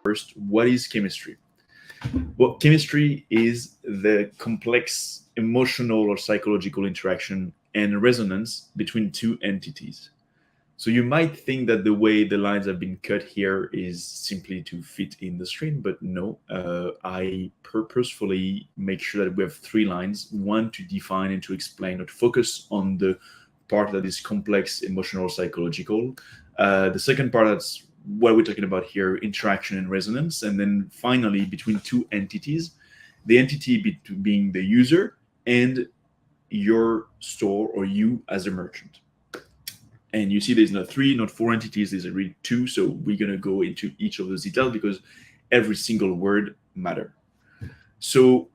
first, what is chemistry? Well, chemistry is the complex emotional or psychological interaction and resonance between two entities. So you might think that the way the lines have been cut here is simply to fit in the screen, but no. I purposefully make sure that we have three lines: one to define and to explain or to focus on the part that is complex, emotional, psychological. The second part, that's what we're talking about here: interaction and resonance. And then finally, between two entities, the entity being the user and your store or you as a merchant. And you see there's not three, not four entities, there's really two. So we're going to go into each of those details because every single word matter. So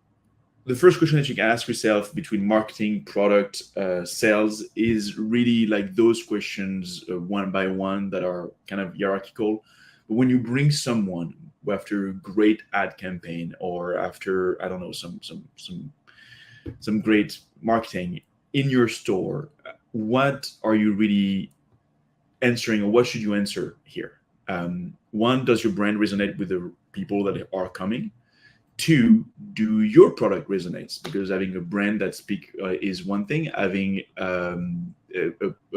the first question that you can ask yourself between marketing, product, sales is really like those questions one by one that are kind of hierarchical. But when you bring someone after a great ad campaign or after, I don't know, some great marketing in your store, what are you really answering, or what should you answer here? One, does your brand resonate with the people that are coming? Two, do your product resonates? Because having a brand that speak is one thing. Having a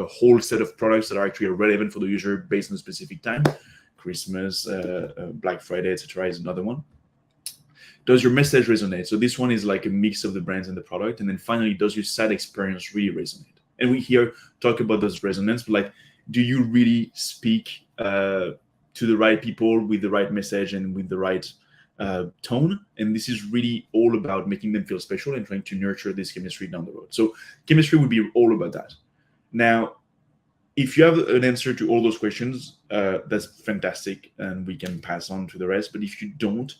whole set of products that are actually relevant for the user based on a specific time, Christmas, Black Friday, etc., is another one. Does your message resonate? So this one is like a mix of the brands and the product. And then finally, does your site experience really resonate? And we here talk about those resonance, but like, do you really speak to the right people with the right message and with the right tone? And this is really all about making them feel special and trying to nurture this chemistry down the road. So chemistry would be all about that. Now, if you have an answer to all those questions, that's fantastic, and we can pass on to the rest. But if you don't,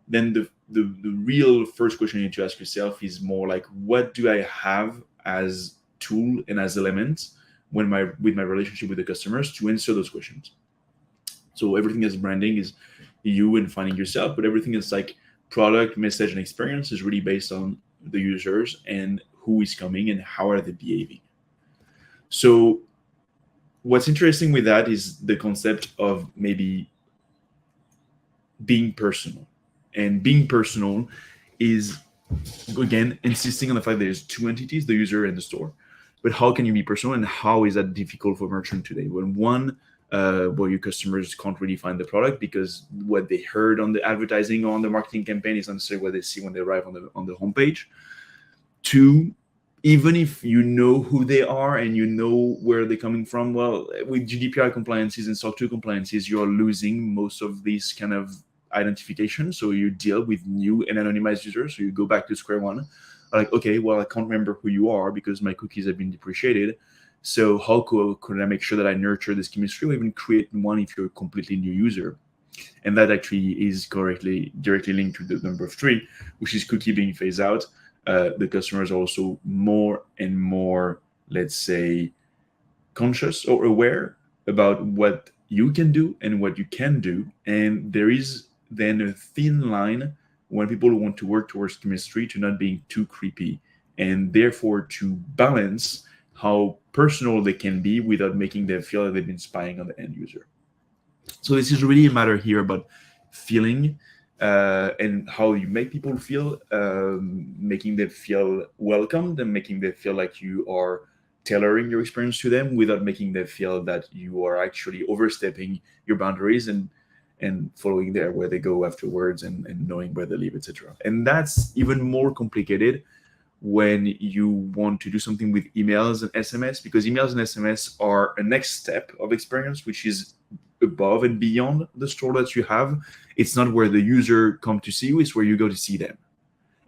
then the real first question you need to ask yourself is more like, what do I have as tool and as elements with my relationship with the customers to answer those questions? So everything as branding is you and finding yourself, but everything is like product, message, and experience is really based on the users and who is coming and how are they behaving. So what's interesting with that is the concept of maybe being personal. And being personal is, again, insisting on the fact that there's two entities, the user and the store. But how can you be personal, and how is that difficult for a merchant today? When one, well, your customers can't really find the product because what they heard on the advertising or on the marketing campaign is not necessarily what they see when they arrive on the homepage. Two, even if you know who they are and you know where they're coming from, well, with GDPR compliances and SOC 2 compliances, you're losing most of these kind of identification. So you deal with new and anonymized users. So you go back to square one. Like, okay, well, I can't remember who you are because my cookies have been depreciated. So how could I make sure that I nurture this chemistry, or even create one if you're a completely new user? And that actually is directly linked to the number 3, which is cookie being phased out. The customers are also more and more, let's say, conscious or aware about what you can do and what you can do. And there is then a thin line when people want to work towards chemistry to not being too creepy, and therefore to balance how personal they can be without making them feel that they've been spying on the end user. So this is really a matter here about feeling and how you make people feel, making them feel welcomed and making them feel like you are tailoring your experience to them without making them feel that you are actually overstepping your boundaries and following there where they go afterwards and knowing where they live, etc. And that's even more complicated when you want to do something with emails and SMS, because emails and SMS are a next step of experience, which is above and beyond the store that you have. It's not where the user come to see you, it's where you go to see them.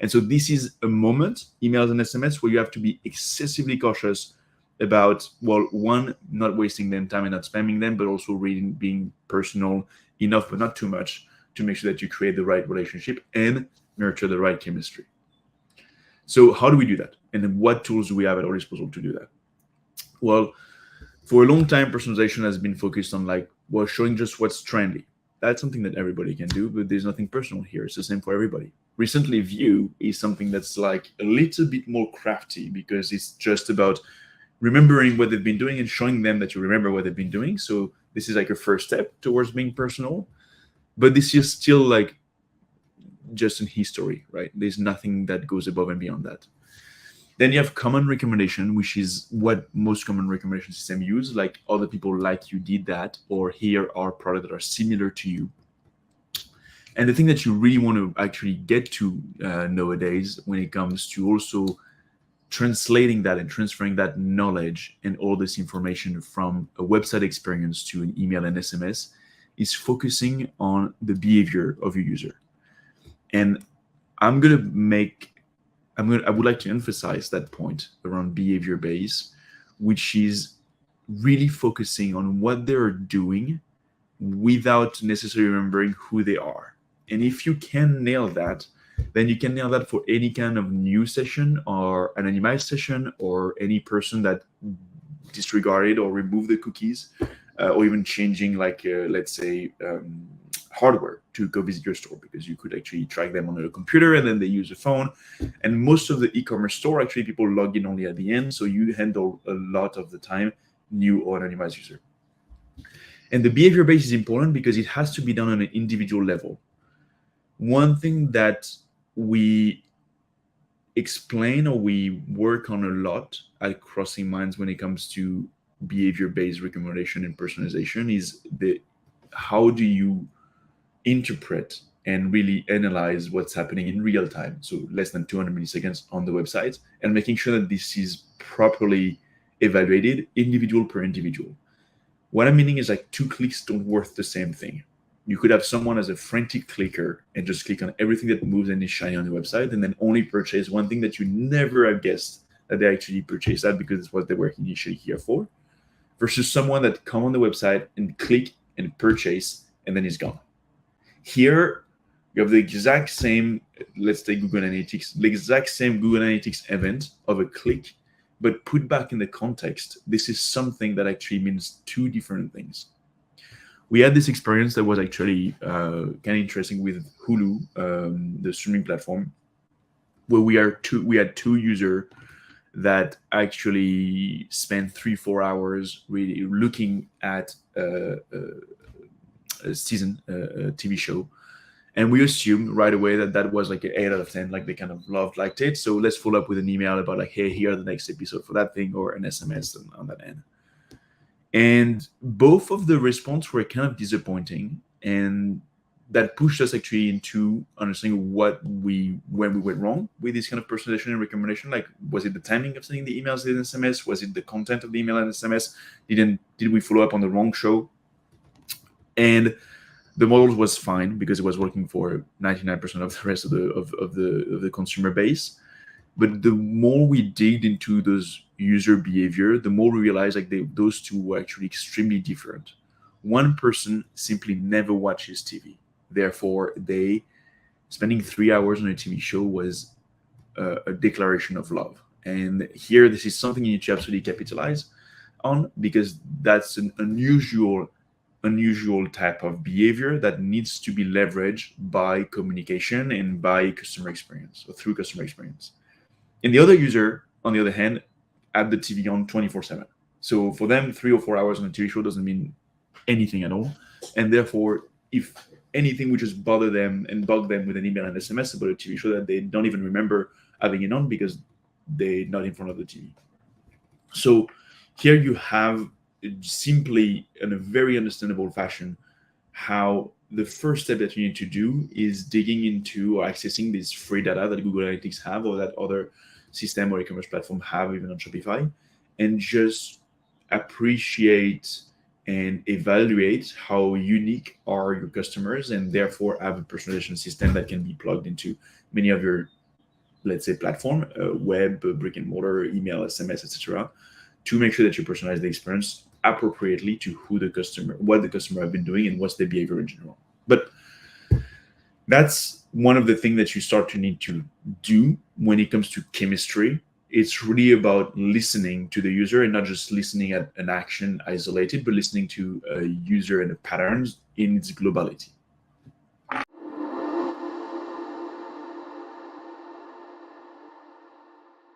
And so this is a moment, emails and SMS, where you have to be excessively cautious about, well, one, not wasting them time and not spamming them, but also really being personal enough, but not too much, to make sure that you create the right relationship and nurture the right chemistry. So how do we do that? And what tools do we have at our disposal to do that? Well, for a long time, personalization has been focused on like, well, showing just what's trendy. That's something that everybody can do, but there's nothing personal here. It's the same for everybody. Recently, View is something that's like a little bit more crafty, because it's just about remembering what they've been doing and showing them that you remember what they've been doing. So this is like a first step towards being personal. But this is still like just in history, right? There's nothing that goes above and beyond that. Then you have common recommendation, which is what most common recommendation system use, like other people like you did that, or here are products that are similar to you. And the thing that you really want to actually get to nowadays when it comes to also translating that and transferring that knowledge and all this information from a website experience to an email and SMS is focusing on the behavior of your user. And I would like to emphasize that point around behavior base, which is really focusing on what they're doing without necessarily remembering who they are. And if you can nail that, then you can nail that for any kind of new session or anonymized session or any person that disregarded or removed the cookies, or even changing, like, let's say, hardware to go visit your store, because you could actually track them on a computer and then they use a phone. And most of the e-commerce store, actually, people log in only at the end. So you handle a lot of the time new or anonymized user. And the behavior base is important because it has to be done on an individual level. One thing that we explain or we work on a lot at Crossing Minds when it comes to behavior-based recommendation and personalization is how do you interpret and really analyze what's happening in real time, so less than 200 milliseconds on the website, and making sure that this is properly evaluated individual per individual. What I'm meaning is, like, 2 clicks don't worth the same thing. You could have someone as a frantic clicker and just click on everything that moves and is shiny on the website, and then only purchase one thing that you never have guessed that they actually purchased that because it's what they were initially here for, versus someone that come on the website and click and purchase and then is gone. Here, you have the exact same, let's take Google Analytics, the exact same Google Analytics event of a click, but put back in the context. This is something that actually means 2 different things. We had this experience that was actually kind of interesting with Hulu, the streaming platform, where we had 2 users that actually spent 3-4 hours really looking at a season, a TV show, and we assumed right away that was like an 8 out of 10, like they kind of liked it. So let's follow up with an email about, like, hey, here are the next episode for that thing, or an SMS on that end. And both of the response were kind of disappointing, and that pushed us actually into understanding when we went wrong with this kind of personalization and recommendation. Like, was it the timing of sending the emails and SMS? Was it the content of the email and SMS? Did we follow up on the wrong show? And the model was fine because it was working for 99% of the rest of the consumer base. But the more we digged into those user behavior, the more we realized, like, those 2 were actually extremely different. One person simply never watches TV. Therefore, spending 3 hours on a TV show was a declaration of love. And here, this is something you need to absolutely capitalize on, because that's an unusual type of behavior that needs to be leveraged by communication and by customer experience, or through customer experience. And the other user, on the other hand, had the TV on 24/7. So for them, 3 or 4 hours on a TV show doesn't mean anything at all. And therefore, if anything would just bother them and bug them with an email and SMS about a TV show that they don't even remember having it on because they're not in front of the TV. So here you have, simply, in a very understandable fashion, how the first step that you need to do is digging into or accessing this free data that Google Analytics have, or that other system or e-commerce platform have, even on Shopify, and just appreciate and evaluate how unique are your customers, and therefore have a personalization system that can be plugged into many of your, let's say, platform, web, brick and mortar, email, SMS, etc., to make sure that you personalize the experience appropriately to what the customer have been doing and what's their behavior in general. But that's one of the things that you start to need to do when it comes to chemistry. It's really about listening to the user, and not just listening at an action isolated, but listening to a user and the patterns in its globality.